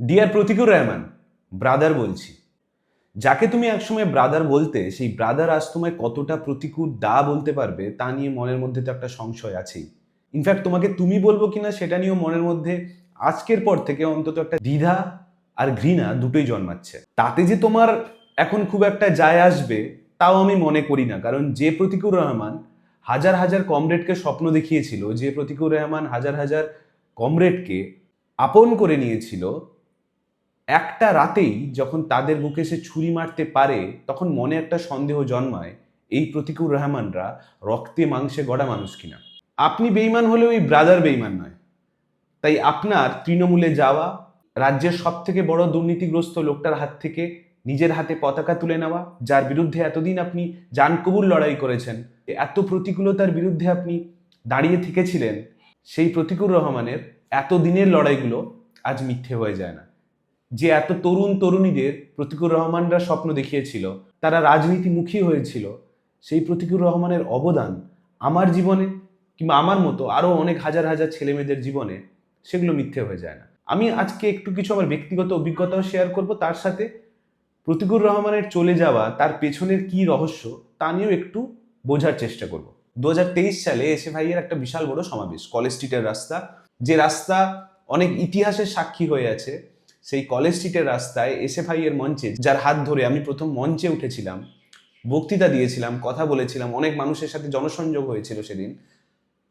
Deer Pratikur Rahman, brother বলছি। যাকে তুমি একসময় ব্রাদার বলতে, সেই ব্রাদার আজ তোমায় কতটা প্রতিকূল দা বলতে পারবে তা নিয়ে মনের মধ্যে তো একটা সংশয় আছেই। ইনফ্যাক্ট তোমাকে তুমি বলবো কিনা সেটা নিয়েও মনের মধ্যে আজকের পর থেকে অন্তত একটা দ্বিধা আর ঘৃণা দুটোই জন্মাচ্ছে। তাতে যে তোমার এখন খুব একটা যায় আসবে তাও আমি মনে করি না, কারণ যে প্রতিকুর রহমান হাজার হাজার কমরেডকে স্বপ্ন দেখিয়েছিল, যে প্রতিকুর রহমান হাজার হাজার কমরেডকে আপন করে নিয়েছিল, একটা রাতেই যখন তাদের বুকে সে ছুরি মারতে পারে তখন মনে একটা সন্দেহ জন্মায়, এই প্রতিকুর রহমানরা রক্তে মাংসে গড়া মানুষ কিনা। আপনি বেইমান হলে ওই ব্রাদার বেইমান নয়। তাই আপনার তৃণমূলে যাওয়া, রাজ্যের সব থেকে বড় দুর্নীতিগ্রস্ত লোকটার হাত থেকে নিজের হাতে পতাকা তুলে নেওয়া, যার বিরুদ্ধে এতদিন আপনি জানকবুল লড়াই করেছেন, এত প্রতিকূলতার বিরুদ্ধে আপনি দাঁড়িয়ে থেকেছিলেন, সেই প্রতিকুর রহমানের এত দিনের লড়াইগুলো আজ মিথ্যে হয়ে যায় না। যে এত তরুণ তরুণীদের প্রতিকুর রহমানরা স্বপ্ন দেখিয়েছিল, তারা রাজনীতিমুখী হয়েছিল, সেই প্রতিকুর রহমানের অবদান আমার জীবনে কিংবা আমার মতো আরও অনেক হাজার হাজার ছেলে মেয়েদের জীবনে সেগুলো মিথ্যে হয়ে যায় না। আমি আজকে একটু কিছু আমার ব্যক্তিগত অভিজ্ঞতাও শেয়ার করব, তার সাথে প্রতিকুর রহমানের চলে যাওয়া, তার পেছনের কি রহস্য তা নিয়েও একটু বোঝার চেষ্টা করব। 2023 সালে এসএফআই-এর একটা বিশাল বড় সমাবেশ, কলেজ স্ট্রিটের রাস্তা, যে রাস্তা অনেক ইতিহাসের সাক্ষী হয়ে আছে। সেই কলেজ স্ট্রিটের রাস্তায় এসএফআই-এর মঞ্চে, যার হাত ধরে আমি প্রথম মঞ্চে উঠেছিলাম, বক্তৃতা দিয়েছিলাম, কথা বলেছিলাম, অনেক মানুষের সাথে জনসংযোগ হয়েছিল সেদিন,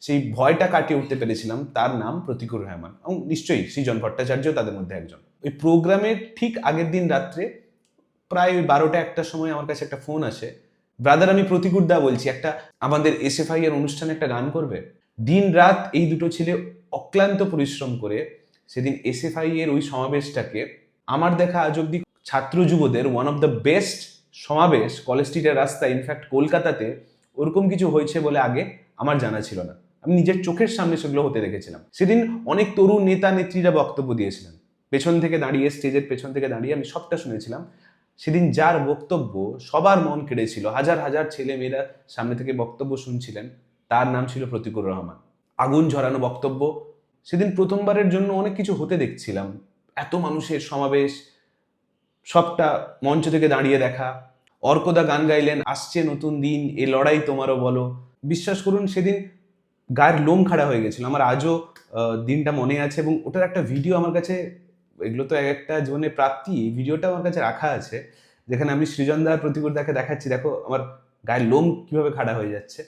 সেই ভয়টা কাটিয়ে উঠতে পেরেছিলাম, তার নাম প্রতিকুর রহমান। এবং নিশ্চয়ই সৃজন ভট্টাচার্য তাদের মধ্যে একজন। ওই প্রোগ্রামের ঠিক আগের দিন রাত্রে প্রায় ওই 12টা-1টার সময় আমার কাছে একটা ফোন আসে, ব্রাদার আমি প্রতিকুর দা বলছি, একটা আমাদের এসএফআই এর অনুষ্ঠানে একটা গান করবে। দিন রাত এই দুটো ছেলে অক্লান্ত পরিশ্রম করে সেদিন এসএফআই এর ওই সমাবেশটাকে, আমার দেখা আজ অব্দি ছাত্র যুবদের ওয়ান অফ দ্য বেস্ট সমাবেশ কলেজ স্ট্রিটের রাস্তায়, ইনফ্যাক্ট কলকাতাতে ওরকম কিছু হয়েছে বলে আগে আমার জানা ছিল না। আমি নিজের চোখের সামনে সেগুলো হতে দেখেছিলাম। সেদিন অনেক তরুণ নেতা নেত্রীরা বক্তব্য দিয়েছিলেন, পেছন থেকে দাঁড়িয়ে, স্টেজের পেছন থেকে দাঁড়িয়ে আমি সবটা শুনেছিলাম। সেদিন যার বক্তব্য সবার মন কেড়েছিল, হাজার হাজার ছেলে মেয়েরা সামনে থেকে বক্তব্য শুনছিলেন, তার নাম ছিল প্রতিকুর রহমান। আগুন ঝরানো বক্তব্য। সেদিন প্রথমবারের জন্য অনেক কিছু হতে দেখছিলাম, এত মানুষের সমাবেশ, সবটা মঞ্চ থেকে দাঁড়িয়ে দেখা। অর্কদা গান গাইলেন, আসছে নতুন দিন, এ লড়াই তোমারও বলো। বিশ্বাস করুন সেদিন গায়ের লোম খাড়া হয়ে গেছিল। আমার আজও দিনটা মনে আছে, এবং ওটার একটা ভিডিও আমার কাছে, এগুলো তো একটা জীবনের প্রাপ্তি, ভিডিওটা আমার কাছে রাখা আছে, যেখানে আমি সৃজন দা প্রতিকুর দাকে দেখাচ্ছি, দেখো আমার গায়ের লোম কিভাবে খাড়া হয়ে যাচ্ছে।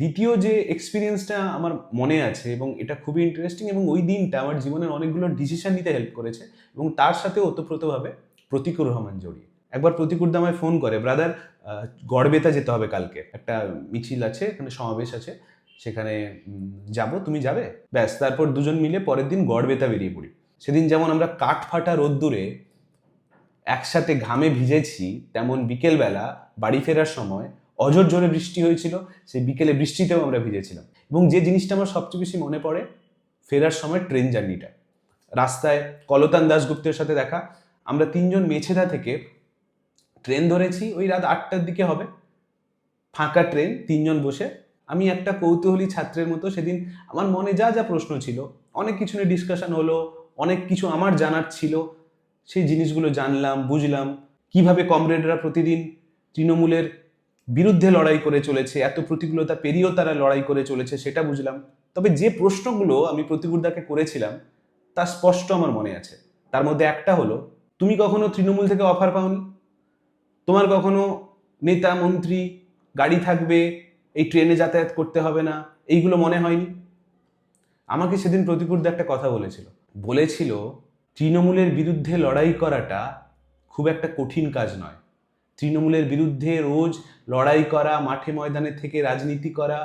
দ্বিতীয় যে এক্সপিরিয়েন্সটা আমার মনে আছে, এবং এটা খুবই ইন্টারেস্টিং, এবং ওই দিনটা আমার জীবনের অনেকগুলো ডিসিশন নিতে হেল্প করেছে, এবং তার সাথে ওতপ্রোতভাবে প্রতিকুর রহমান জড়িয়ে। একবার প্রতিকুর দা আমায় ফোন করে, ব্রাদার গড়বেতা যেতে হবে, কালকে একটা মিছিল আছে, এখানে সমাবেশ আছে, সেখানে যাব, তুমি যাবে? ব্যাস, তারপর দুজন মিলে পরের দিন গড়বেতা বেরিয়ে পড়ি। সেদিন যেমন আমরা কাঠ ফাটা রোদ্দুরে একসাথে ঘামে ভিজেছি, তেমন বিকেলবেলা বাড়ি ফেরার সময় অঝোর জোরে বৃষ্টি হয়েছিল, সেই বিকেলে বৃষ্টিতেও আমরা ভিজেছিলাম। এবং যে জিনিসটা আমার সবচেয়ে বেশি মনে পড়ে, ফেরার সময় ট্রেন জার্নিটা, রাস্তায় কলতান দাশগুপ্তের সাথে দেখা। আমরা তিনজন মেছেদা থেকে ট্রেন ধরেছি, ওই রাত 8টার দিকে হবে, ফাঁকা ট্রেন, তিনজন বসে। আমি একটা কৌতূহলী ছাত্রের মতো সেদিন আমার মনে যা যা প্রশ্ন ছিল, অনেক কিছু নিয়ে ডিসকাশন হলো, অনেক কিছু আমার জানার ছিল, সেই জিনিসগুলো জানলাম, বুঝলাম কিভাবে কমরেডরা প্রতিদিন তৃণমূলের বিরুদ্ধে লড়াই করে চলেছে, এত প্রতিকূলতা পেরিয়েও তারা লড়াই করে চলেছে, সেটা বুঝলাম। তবে যে প্রশ্নগুলো আমি প্রতিকুরদাকে করেছিলাম তা স্পষ্ট আমার মনে আছে। তার মধ্যে একটা হলো, তুমি কখনো তৃণমূল থেকে অফার পাওনি? তোমার কখনো নেতা মন্ত্রী, গাড়ি থাকবে, এই ট্রেনে যাতায়াত করতে হবে না, এইগুলো মনে হয়নি? আমাকে সেদিন প্রতিকুরদা একটা কথা বলেছিল, তৃণমূলের বিরুদ্ধে লড়াই করাটা খুব একটা কঠিন কাজ নয়। তৃণমূলের বিরুদ্ধে রোজ লড়াই করা, মাঠে ময়দানে থেকে রাজনীতি করা,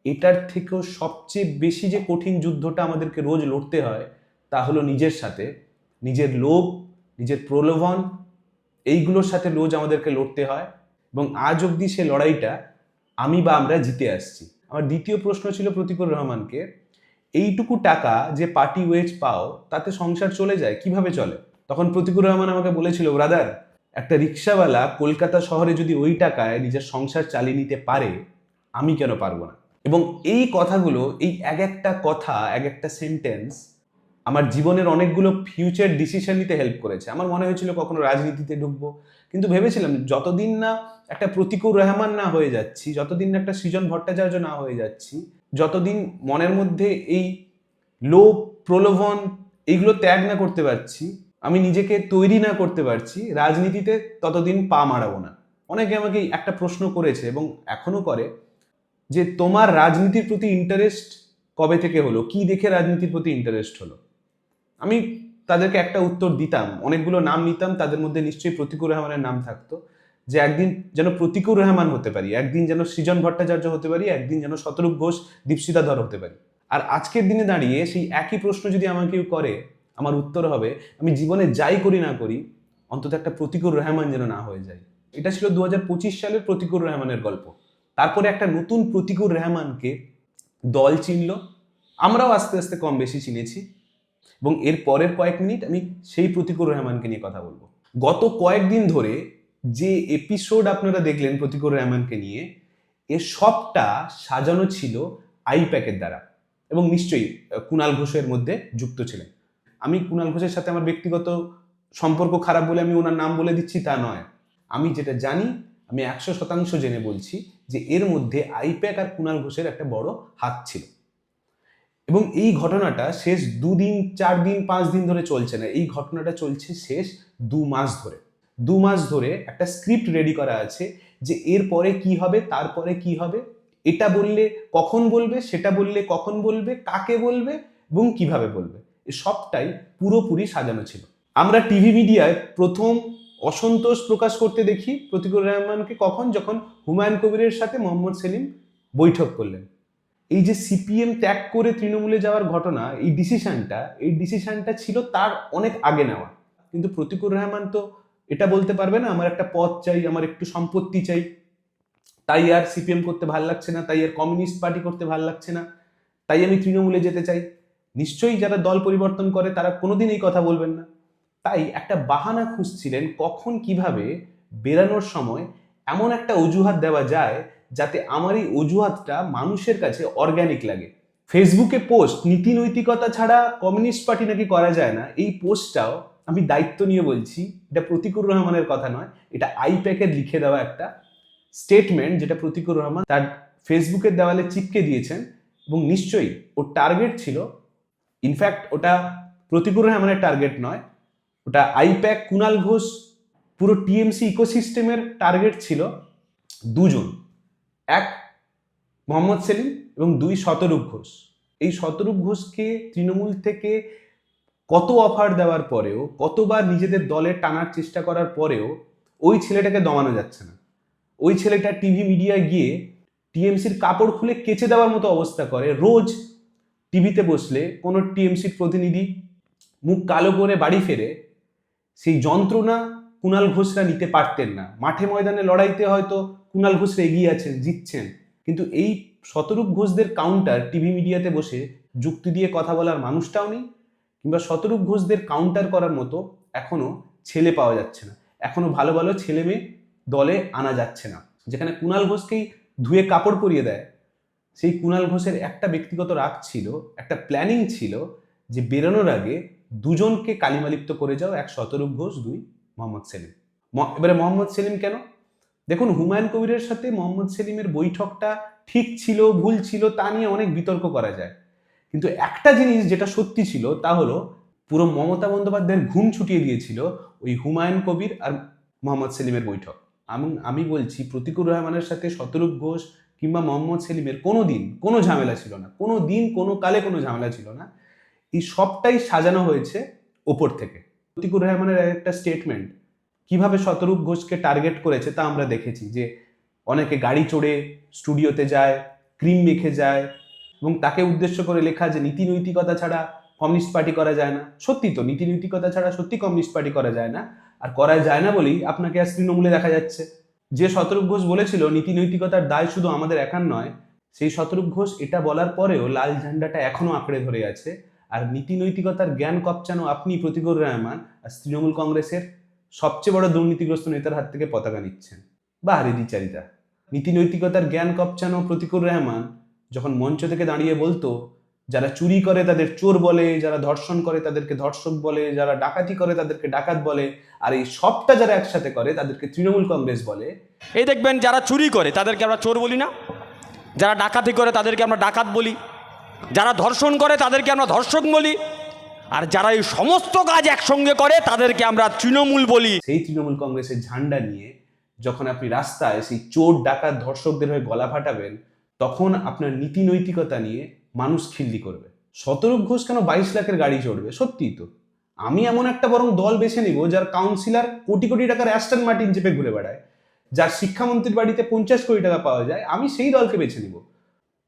এটার থেকেও সবচেয়ে বেশি যে কঠিন যুদ্ধটা আমাদেরকে রোজ লড়তে হয়, তা হলো নিজের সাথে, নিজের লোভ, নিজের প্রলোভন, এইগুলোর সাথে রোজ আমাদেরকে লড়তে হয়। এবং আজ অবধি সে লড়াইটা আমি বা আমরা জিতে আসছি। আমার দ্বিতীয় প্রশ্ন ছিল প্রতিকুর রহমানকে, এইটুকু টাকা যে পার্টি ওয়েজ পাও তাতে সংসার চলে যায়, কিভাবে চলে? তখন প্রতিকুর রহমান আমাকে বলেছিল, ব্রাদার, একটা রিক্সাওয়ালা কলকাতা শহরে যদি ওই টাকায় নিজের সংসার চালিয়ে নিতে পারে, আমি কেন পারবো না? এবং এই কথাগুলো, এই এক একটা কথা, এক একটা সেন্টেন্স আমার জীবনের অনেকগুলো ফিউচার ডিসিশন নিতে হেল্প করেছে। আমার মনে হয়েছিল কখনো রাজনীতিতে ঢুকবো, কিন্তু ভেবেছিলাম যতদিন না একটা প্রতিকুর রহমান না হয়ে যাচ্ছি, যতদিন না একটা সৃজন ভট্টাচার্য না হয়ে যাচ্ছি, যতদিন মনের মধ্যে এই লোভ, প্রলোভন এইগুলো ত্যাগ না করতে পারছি, আমি নিজেকে তৈরি না করতে পারছি, রাজনীতিতে ততদিন পা মারাবো না। অনেকে আমাকে একটা প্রশ্ন করেছে এবং এখনো করে যে তোমার রাজনীতির প্রতি ইন্টারেস্ট কবে থেকে হলো, কি দেখে রাজনীতির প্রতি ইন্টারেস্ট হলো? আমি তাদেরকে একটা উত্তর দিতাম, অনেকগুলো নাম নিতাম, তাদের মধ্যে নিশ্চয়ই প্রতিকুর রহমানের নাম থাকতো, যে একদিন যেন প্রতিকুর রহমান হতে পারি, একদিন যেন সৃজন ভট্টাচার্য হতে পারি, একদিন যেন শতরূপ ঘোষ, দীপশিতা ধর হতে পারি। আর আজকের দিনে দাঁড়িয়ে সেই একই প্রশ্ন যদি আমাকে কেউ করে, আমার উত্তর হবে আমি জীবনে যাই করি না করি অন্তত একটা প্রতিকুর রহমান যেন না হয়ে যায়। এটা ছিল 2025 সালের প্রতিকুর রহমানের গল্প। তারপরে একটা নতুন প্রতিকুর রহমানকে দল চিনল, আমরাও আস্তে আস্তে কম বেশি চিনেছি, এবং এর পরের কয়েক মিনিট আমি সেই প্রতিকুর রহমানকে নিয়ে কথা বলবো। গত কয়েকদিন ধরে যে এপিসোড আপনারা দেখলেন প্রতিকুর রহমানকে নিয়ে, এর সবটা সাজানো ছিল আইপ্যাকের দ্বারা, এবং নিশ্চয়ই কুণাল ঘোষের মধ্যে যুক্ত ছিলেন। আমি কুণাল ঘোষের সাথে আমার ব্যক্তিগত সম্পর্ক খারাপ বলে আমি ওনার নাম বলে দিচ্ছি তা নয়। আমি যেটা জানি, আমি 100% জেনে বলছি যে এর মধ্যে আইপ্যাক আর কুণাল ঘোষের একটা বড় হাত ছিল। এবং এই ঘটনাটা শেষ 2 দিন 4 দিন 5 দিন ধরে চলছে না, এই ঘটনাটা চলছে শেষ 2 মাস ধরে। 2 মাস ধরে একটা স্ক্রিপ্ট রেডি করা আছে যে এরপরে কি হবে, তারপরে কি হবে, এটা বললে কখন বলবে, সেটা বললে কখন বলবে, কাকে বলবে এবং কিভাবে বলবে, এই সবটাই পুরোপুরি সাজানো ছিল। আমরা টিভি মিডিয়ায় প্রথম অসন্তোষ প্রকাশ করতে দেখি প্রতিকুর রহমানকে কখন, যখন হুমায়ুন কবিরের সাথে মোহাম্মদ সেলিম বৈঠক করলেন। এই যে সিপিএম ত্যাগ করে তৃণমূলে যাওয়ার ঘটনা, এই ডিসিশনটা ছিল তার অনেক আগে নেওয়া। কিন্তু প্রতিকুর রহমান তো এটা বলতে পারবে না আমার একটা পদ চাই, আমার একটু সম্পত্তি চাই, তাই আর সিপিএম করতে ভাল লাগছে না, তাই আর কমিউনিস্ট পার্টি করতে ভাল লাগছে না, তাই আমি তৃণমূলে যেতে চাই। নিশ্চয়ই যারা দল পরিবর্তন করে তারা কোনোদিন এই কথা বলবেন না। তাই একটা বাহানা খুঁজছিলেন কখন কিভাবে বেরানোর সময় এমন একটা অজুহাত দেওয়া যায় যাতে আমার এই অজুহাতটা মানুষের কাছে অর্গ্যানিক লাগে। ফেসবুকে পোস্ট নীতি নৈতিকতা ছাড়া কমিউনিস্ট পার্টি নাকি করা যায় না, এই পোস্টটাও আমি দায়িত্ব নিয়ে বলছি, এটা প্রতিকুর রহমানের কথা নয়, এটা আইপ্যাকের লিখে দেওয়া একটা স্টেটমেন্ট যেটা প্রতিকুর রহমান তার ফেসবুকের দেওয়ালে চিপকে দিয়েছেন। এবং নিশ্চয়ই ওর টার্গেট ছিল, ইনফ্যাক্ট ওটা প্রতিকুর রহমানের টার্গেট নয়, ওটা আইপ্যাক, কুণাল ঘোষ, পুরো টিএমসি ইকোসিস্টেমের টার্গেট ছিল দুজন, এক মোহাম্মদ সেলিম এবং দুই শতরূপ ঘোষ। এই শতরূপ ঘোষকে তৃণমূল থেকে কত অফার দেওয়ার পরেও, কতবার নিজেদের দলে টানার চেষ্টা করার পরেও ওই ছেলেটাকে দমানো যাচ্ছে না। ওই ছেলেটা টিভি মিডিয়ায় গিয়ে টিএমসির কাপড় খুলে কেচে দেওয়ার মতো অবস্থা করে। রোজ টিভিতে বসলে কোনো টিএমসির প্রতিনিধি মুখ কালো করে বাড়ি ফেরে, সেই যন্ত্রণা কুণাল ঘোষরা নিতে পারতেন না। মাঠে ময়দানে লড়াইতে হয়তো কুণাল ঘোষরা এগিয়ে আছেন, জিতছেন, কিন্তু এই শতরূপ ঘোষদের কাউন্টার টিভি মিডিয়াতে বসে যুক্তি দিয়ে কথা বলার মানুষটাও নেই, কিংবা শতরূপ ঘোষদের কাউন্টার করার মতো এখনো ছেলে পাওয়া যাচ্ছে না, এখনো ভালো ভালো ছেলে মেয়ে দলে আনা যাচ্ছে না। যেখানে কুণাল ঘোষকেই ধুয়ে কাপড় পরিয়ে দেয়, সেই কুণাল ঘোষের একটা ব্যক্তিগত রাগ ছিল, একটা প্ল্যানিং ছিল যে বেরোনোর আগে দুজনকে কালিমালিপ্ত করে যাও, এক শতরূপ ঘোষ, দুই মোহাম্মদ সেলিম। এবারে মোহাম্মদ সেলিম কেন? দেখুন, হুমায়ুন কবিরের সাথে মোহাম্মদ সেলিমের বৈঠকটা ঠিক ছিল, ভুল ছিল, তা নিয়ে অনেক বিতর্ক করা যায়, কিন্তু একটা জিনিস যেটা সত্যি ছিল তা হলো পুরো মমতা বন্দ্যোপাধ্যায়ের ঘুম ছুটিয়ে দিয়েছিল ওই হুমায়ুন কবির আর মোহাম্মদ সেলিমের বৈঠক। আমি বলছি প্রতিকুর রহমানের সাথে শতরূপ ঘোষ কিংবা মোহাম্মদ সেলিমের কোনো দিন কোনো ঝামেলা ছিল না, কোনো দিন কোনো কালে কোনো ঝামেলা ছিল না। এই সবটাই সাজানো হয়েছে ওপর থেকে। প্রতিকুর রহমানের একটা স্টেটমেন্ট কিভাবে শতরূপ ঘোষকে টার্গেট করেছে তা আমরা দেখেছি, যে অনেকে গাড়ি চড়ে স্টুডিওতে যায়, ক্রিম মেখে যায়, এবং তাকে উদ্দেশ্য করে লেখা যে নীতি নৈতিকতা ছাড়া কমিউনিস্ট পার্টি করা যায় না। সত্যি তো, নীতি নৈতিকতা ছাড়া সত্যি কমিউনিস্ট পার্টি করা যায় না, আর করা যায় না বলেই আপনাকে আজ তৃণমূলে দেখা যাচ্ছে। যে শতরূপ ঘোষ বলেছিল নীতি নৈতিকতার দায় শুধু আমাদের একার নয়, সেই শতরূপ ঘোষ এটা বলার পরেও লাল ঝান্ডাটা এখনো আঁকড়ে ধরে আছে। আর নীতি নৈতিকতার জ্ঞান কপচানো আপনি প্রতিকুর রহমান আর তৃণমূল কংগ্রেসের সবচেয়ে বড় দুর্নীতিগ্রস্ত নেতার হাত থেকে পতাকা নিচ্ছেন। বাহারি দ্বিচারিতা। নীতি নৈতিকতার জ্ঞান কপচানো প্রতিকুর রহমান যখন মঞ্চ থেকে দাঁড়িয়ে বলতো যারা চুরি করে তাদের চোর বলে, যারা ধর্ষণ করে তাদেরকে ধর্ষক বলে, যারা ডাকাতি করে তাদেরকে ডাকাত বলে, আর এই সবটা যারা একসাথে করে তাদেরকে তৃণমূল কংগ্রেস বলে। এই দেখবেন যারা চুরি করে তাদেরকে আমরা চোর বলি না, যারা ডাকাতি করে তাদেরকে আমরা ডাকাত বলি, যারা ধর্ষণ করে তাদেরকে আমরা ধর্ষক বলি, আর যারা এই সমস্ত কাজ একসঙ্গে করে তাদেরকে আমরা তৃণমূল বলি। সেই তৃণমূল কংগ্রেসের ঝান্ডা নিয়ে যখন আপনি রাস্তায় সেই চোর ডাকাত ধর্ষকদের হয়ে গলা ফাটাবেন, তখন আপনার নীতি নৈতিকতা নিয়ে মানুষ খিল্লি করবে। শতরূপ ঘোষ কেন 22 লাখের গাড়ি চড়বে? সত্যিই তো। আমি এমন একটা বরং দল বেছে নিব যার কাউন্সিলর কোটি কোটি টাকার অ্যাস্টন মার্টিন চেপে ঘুরে বেড়ায়, যার শিক্ষামন্ত্রীর বাড়িতে 50 কোটি টাকা পাওয়া যায়, আমি সেই দলকে বেছে নিব।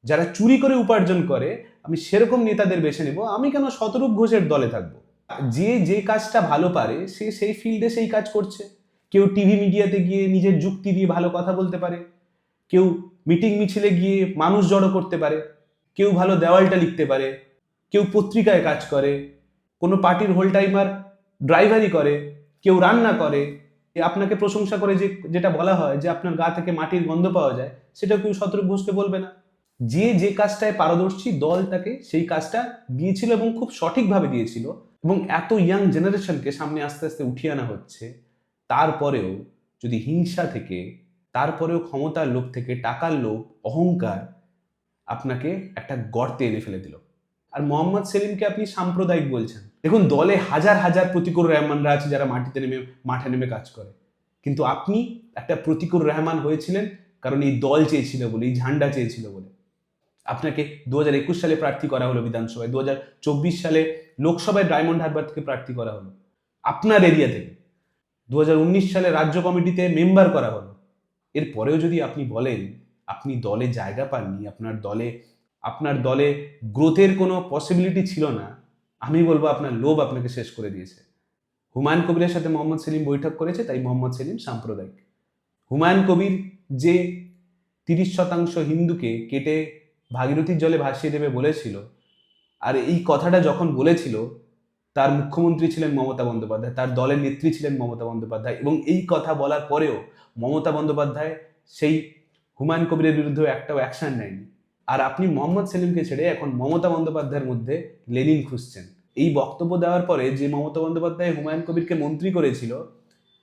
যারা চুরি করে উপার্জন করে আমি সেরকম নেতাদের বেছে নিব। আমি কেন শতরূপ ঘোষের দলে থাকবো? যে যে কাজটা ভালো পারে সে সেই ফিল্ডে সেই কাজ করছে। কেউ টিভি মিডিয়াতে গিয়ে নিজের যুক্তি দিয়ে ভালো কথা বলতে পারে, কেউ মিটিং মিছিলে গিয়ে মানুষ জড়ো করতে পারে, কেউ ভালো দেওয়ালটা লিখতে পারে, কেউ পত্রিকায় কাজ করে, কোনো পার্টির হোল টাইমার ড্রাইভারি করে, কেউ রান্না করে। আপনাকে প্রশংসা করে যেটা বলা হয় যে আপনার গা থেকে মাটির গন্ধ পাওয়া যায়, সেটা কেউ শতরূপ ঘোষকে বলবে না। যে যে কাজটায় পারদর্শী দল তাকে সেই কাজটা দিয়েছিল এবং খুব সঠিকভাবে দিয়েছিল। এবং এত ইয়াং জেনারেশনকে সামনে আস্তে আস্তে উঠিয়ে আনা হচ্ছে, তারপরেও যদি হিংসা থেকে, তারপরেও ক্ষমতার লোভ থেকে, টাকার লোভ, অহংকার আপনাকে একটা গর্তে এনে ফেলে দিল। আর মোহাম্মদ সেলিমকে আপনি সাম্প্রদায়িক বলছেন। দেখুন, দলে হাজার হাজার প্রতিকুর রহমানরা আছে যারা মাঠে নেমে কাজ করে, কিন্তু আপনি একটা প্রতিকুর রহমান হয়েছিলেন কারণ এই দল চেয়েছিল বলে, এই ঝান্ডা চেয়েছিল বলে। আপনাকে 2021 সালে প্রার্থী করা হলো বিধানসভায়, 2024 সালে লোকসভায় ডায়মন্ড হারবার থেকে প্রার্থী করা হলো আপনার এরিয়া থেকে, 2019 সালে রাজ্য কমিটিতে মেম্বার করা হলো। এরপরেও যদি আপনি বলেন আপনি দলে জায়গা পাননি, আপনার দলে গ্রোথের কোনো পসিবিলিটি ছিল না, আমি বলবো আপনার লোভ আপনাকে শেষ করে দিয়েছে। হুমায়ুন কবিরের সাথে মোহাম্মদ সেলিম বৈঠক করেছে, তাই মোহাম্মদ সেলিম সাম্প্রদায়িক। হুমায়ুন কবির যে 30% হিন্দুকে কেটে ভাগীরথীর জলে ভাসিয়ে দেবে বলেছিল, আর এই কথাটা যখন বলেছিল তার মুখ্যমন্ত্রী ছিলেন মমতা বন্দ্যোপাধ্যায়, তার দলের নেত্রী ছিলেন মমতা বন্দ্যোপাধ্যায়, এবং এই কথা বলার পরেও মমতা বন্দ্যোপাধ্যায় সেই হুমায়ুন কবিরের বিরুদ্ধে একটাও অ্যাকশন নেয়নি। আর আপনি মোহাম্মদ সেলিমকে ছেড়ে এখন মমতা বন্দ্যোপাধ্যায়ের মধ্যে লেনিন খুঁজছেন। এই বক্তব্য দেওয়ার পরে যে মমতা বন্দ্যোপাধ্যায় হুমায়ুন কবিরকে মন্ত্রী করেছিল,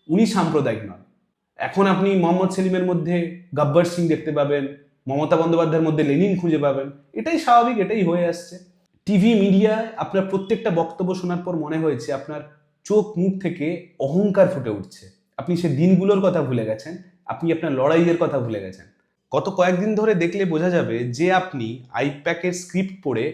উনি সাম্প্রদায়িক নন। এখন আপনি মোহাম্মদ সেলিমের মধ্যে গব্বর সিং দেখতে পাবেন, মমতা বন্দ্যোপাধ্যায়ের মধ্যে লেনিন খুঁজে পাবেন। এটাই স্বাভাবিক, এটাই হয়ে আসছে। টিভি মিডিয়ায় আপনার প্রত্যেকটা বক্তব্য শোনার পর মনে হয়েছে আপনার চোখ মুখ থেকে অহংকার ফুটে উঠছে। আপনি সে দিনগুলোর কথা ভুলে গেছেন, আপনি আপনার লড়াইয়ের কথা ভুলে গেছেন। গত কয়েকদিন ধরে দেখলে বোঝা যাবে যে আপনি আইপ্যাকের স্ক্রিপ্ট পড়ে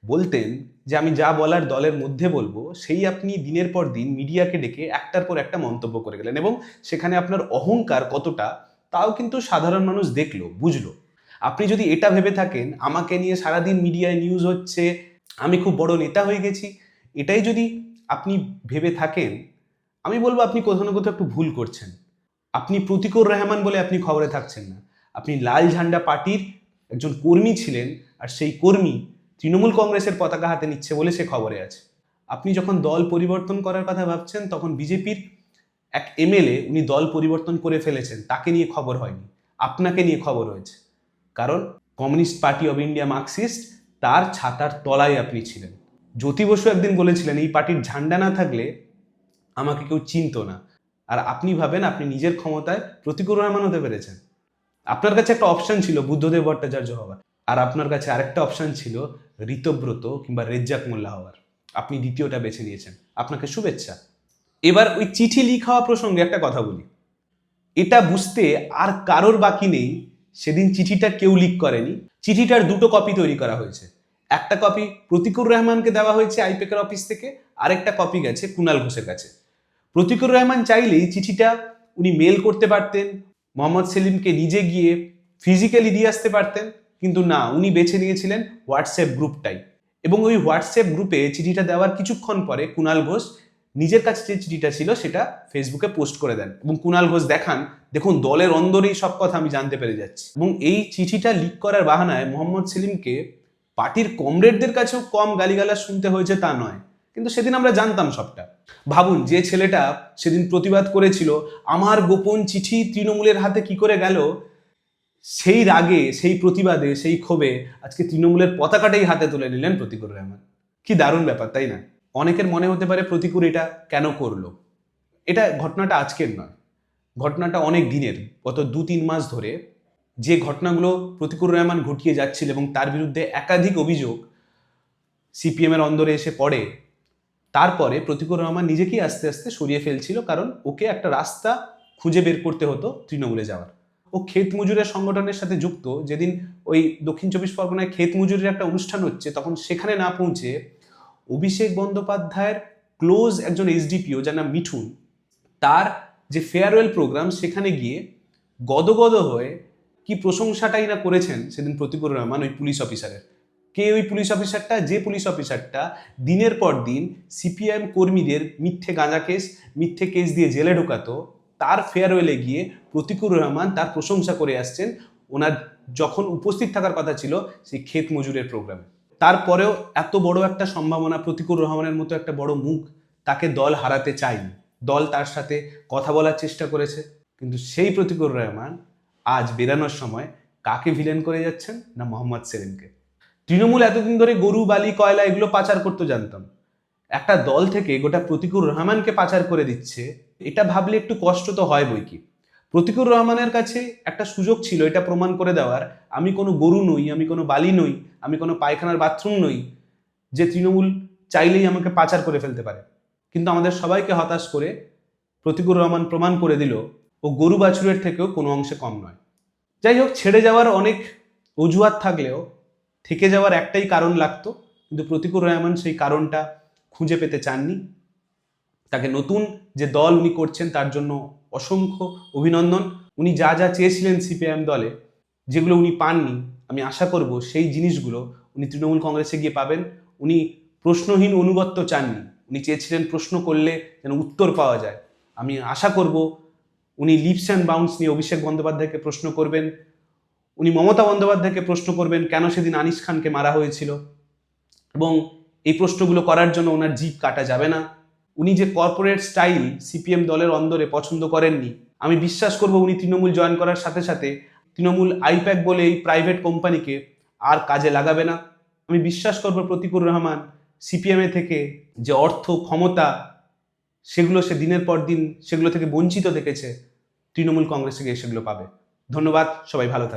বলতেন যে আমি যা বলার দলের মধ্যে বলবো, সেই আপনি দিনের পর দিন মিডিয়াকে ডেকে একটার পর একটা মন্তব্য করে গেলেন, এবং সেখানে আপনার অহংকার কতটা তাও কিন্তু সাধারণ মানুষ দেখলো, বুঝলো। আপনি যদি এটা ভেবে থাকেন আমাকে নিয়ে সারাদিন মিডিয়ায় নিউজ হচ্ছে, আমি খুব বড় নেতা হয়ে গেছি, এটাই যদি আপনি ভেবে থাকেন, আমি বলবো আপনি কোথাও না কোথাও একটু ভুল করছেন। আপনি প্রতিকুর রহমান বলে আপনি খবরে থাকছেন না, আপনি লাল ঝান্ডা পার্টির একজন কর্মী ছিলেন, আর সেই কর্মী তৃণমূল কংগ্রেসের পতাকা হাতে নিচ্ছে বলে সে খবরে আছে। আপনি যখন দল পরিবর্তন করার কথা ভাবছেন, তখন বিজেপির এক এমএলএ উনি দল পরিবর্তন করে ফেলেছেন, তাকে নিয়ে খবর হয়নি, আপনাকে নিয়ে খবর হয়েছে। কারণ communist party of India, Marxist, তার ছাতার তলায় আপনি ছিলেন। জ্যোতি বসু একদিন বলেছিলেন এই পার্টির ঝান্ডা না থাকলে আমাকে কেউ চিনতো না। আর আপনি ভাবেন আপনি নিজের ক্ষমতায় প্রতিকুর রহমান হতে পেরেছেন। আপনার কাছে একটা অপশন ছিল বুদ্ধদেব ভট্টাচার্য হওয়ার, আর আপনার কাছে আরেকটা অপশন ছিল ঋতব্রত কিংবা রেজ্জাক মোল্লা হওয়ার। আপনি দ্বিতীয়টা বেছে নিয়েছেন, আপনাকে শুভেচ্ছা। এবার ওই চিঠি লিক হওয়া প্রসঙ্গে একটা কথা বলি। এটা বুঝতে আর কারোর বাকি নেই সেদিন চিঠিটা কেউ লিক করেনি। চিঠিটার দুটো কপি তৈরি করা হয়েছে। একটা কপি প্রতিকুর রহমানকে দেওয়া হয়েছে আইপ্যাকের অফিস থেকে, আরেকটা কপি গেছে কুণাল ঘোষের কাছে। প্রতিকুর রহমান চাইলেই চিঠিটা উনি মেল করতে পারতেন, মোহাম্মদ সেলিমকে নিজে গিয়ে ফিজিক্যালি দিয়ে আসতে পারতেন, কিন্তু না, উনি বেছে নিয়েছিলেন হোয়াটসঅ্যাপ গ্রুপটাই। এবং ওই হোয়াটসঅ্যাপ গ্রুপে চিঠিটা দেওয়ার কিছুক্ষণ পরে কুণাল ঘোষ নিজের কাছে যে চিঠিটা ছিল সেটা ফেসবুকে পোস্ট করে দেন এবং কুণাল ঘোষ দেখান, দেখুন দলের অন্দরেই সব কথা আমি জানতে পেরে যাচ্ছি। এবং এই চিঠিটা লিক করার বাহানায় মোহাম্মদ সেলিমকে পার্টির কমরেডদের কাছেও কম গালিগালাজ শুনতে হয়েছে তা নয়, কিন্তু সেদিন আমরা জানতাম সবটা। ভাবুন, যে ছেলেটা সেদিন প্রতিবাদ করেছিল আমার গোপন চিঠি তৃণমূলের হাতে কি করে গেল, সেই রাগে, সেই প্রতিবাদে, সেই ক্ষোভে আজকে তৃণমূলের পতাকাটাই হাতে তুলে নিলেন প্রতিকুর রহমান। কি দারুণ ব্যাপার, তাই না? অনেকের মনে হতে পারে প্রতিকুর এটা কেন করলো। এটা ঘটনাটা আজকের নয়, ঘটনাটা অনেক দিনের, গত 2-3 মাস ধরে যে ঘটনাগুলো প্রতিকুর রহমান ঘটিয়ে যাচ্ছিল এবং তার বিরুদ্ধে একাধিক অভিযোগ সিপিএম এর অন্দরে এসে পড়ে, তারপরে প্রতিকুর রহমান নিজেকেই আস্তে আস্তে সরিয়ে ফেলছিল, কারণ ওকে একটা রাস্তা খুঁজে বের করতে হতো তৃণমূলে যাওয়ার। ও ক্ষেত মজুরের সংগঠনের সাথে যুক্ত। যেদিন ওই দক্ষিণ 24 পরগনায় ক্ষেত মজুরের একটা অনুষ্ঠান হচ্ছে, তখন সেখানে না পৌঁছে অভিষেক বন্দ্যোপাধ্যায়ের ক্লোজ একজন এসডিপিও, যার নাম মিঠুন, তার যে ফেয়ারওয়েল প্রোগ্রাম সেখানে গিয়ে গদগদ হয়ে কি প্রশংসাটাই না করেছেন সেদিন প্রতিকুর রহমান ওই পুলিশ অফিসারের। কে ওই পুলিশ অফিসারটা? যে পুলিশ অফিসারটা দিনের পর দিন সিপিআইএম কর্মীদের মিথ্যে গাঁজা কেস, মিথ্যে কেস দিয়ে জেলে ঢোকাতো, তার ফেয়ারওয়েলে গিয়ে প্রতিকুর রহমান তার প্রশংসা করে আসছেন ওনার যখন উপস্থিত থাকার কথা ছিল সেই ক্ষেত মজুরের প্রোগ্রামে। তারপরেও এত বড় একটা সম্ভাবনা, প্রতিকুর রহমানের মতো একটা বড় মুখ, তাকে দল হারাতে চায়নি। দল তার সাথে কথা বলার চেষ্টা করেছে, কিন্তু সেই প্রতিকুর রহমান আজ বেরানোর সময় কাকে ভিলেন করে যাচ্ছেন? না মোহাম্মদ সেলিমকে। তৃণমূল এতদিন ধরে গরু, বালি, কয়লা এগুলো পাচার করতে জানতাম, একটা দল থেকে গোটা প্রতিকুর রহমানকে পাচার করে দিচ্ছে, এটা ভাবলে একটু কষ্ট তো হয় বই কি। প্রতিকুর রহমানের কাছে একটা সুযোগ ছিল এটা প্রমাণ করে দেওয়ার, আমি কোনো গরু নই, আমি কোনো বালি নই, আমি কোনো পায়খানার বাথরুম নই যে তৃণমূল চাইলেই আমাকে পাচার করে ফেলতে পারে। কিন্তু আমাদের সবাইকে হতাশ করে প্রতিকুর রহমান প্রমাণ করে দিল ও গরু বাছুরের থেকেও কোনো অংশে কম নয়। যাই হোক, ছেড়ে যাওয়ার অনেক অজুহাত থাকলেও থেকে যাওয়ার একটাই কারণ লাগতো, কিন্তু প্রতিকুর রহমান সেই কারণটা খুঁজে পেতে চাননি। তাকে নতুন যে দল উনি করছেন তার জন্য অসংখ্য অভিনন্দন। উনি যা যা চেয়েছিলেন সিপিআইএম দলে, যেগুলো উনি পাননি, আমি আশা করব সেই জিনিসগুলো উনি তৃণমূল কংগ্রেসে গিয়ে পাবেন। উনি প্রশ্নহীন অনুগত্য চাননি, উনি চেয়েছিলেন প্রশ্ন করলে যেন উত্তর পাওয়া যায়। আমি আশা করব উনি লিপস অ্যান্ড বাউন্স নিয়ে অভিষেক বন্দ্যোপাধ্যায়কে প্রশ্ন করবেন, উনি মমতা বন্দ্যোপাধ্যায়কে প্রশ্ন করবেন কেন সেদিন আনিস খানকে মারা হয়েছিল, এবং এই প্রশ্নগুলো করার জন্য ওনার জিভ কাটা যাবে না। উনি যে কর্পোরেট স্টাইল সিপিএম দলের অন্দরে পছন্দ করেননি, আমি বিশ্বাস করব উনি তৃণমূল জয়েন করার সাথে সাথে তৃণমূল আইপ্যাক বলে এই প্রাইভেট কোম্পানিকে আর কাজে লাগাবে না। আমি বিশ্বাস করব প্রতিকুর রহমান সিপিএমএ থেকে যে অর্থ, ক্ষমতা, সেগুলো সে দিনের পর দিন সেগুলো থেকে বঞ্চিত দেখেছে, তৃণমূল কংগ্রেসে গিয়ে সেগুলো পাবে। ধন্যবাদ, সবাই ভালো থাকবে।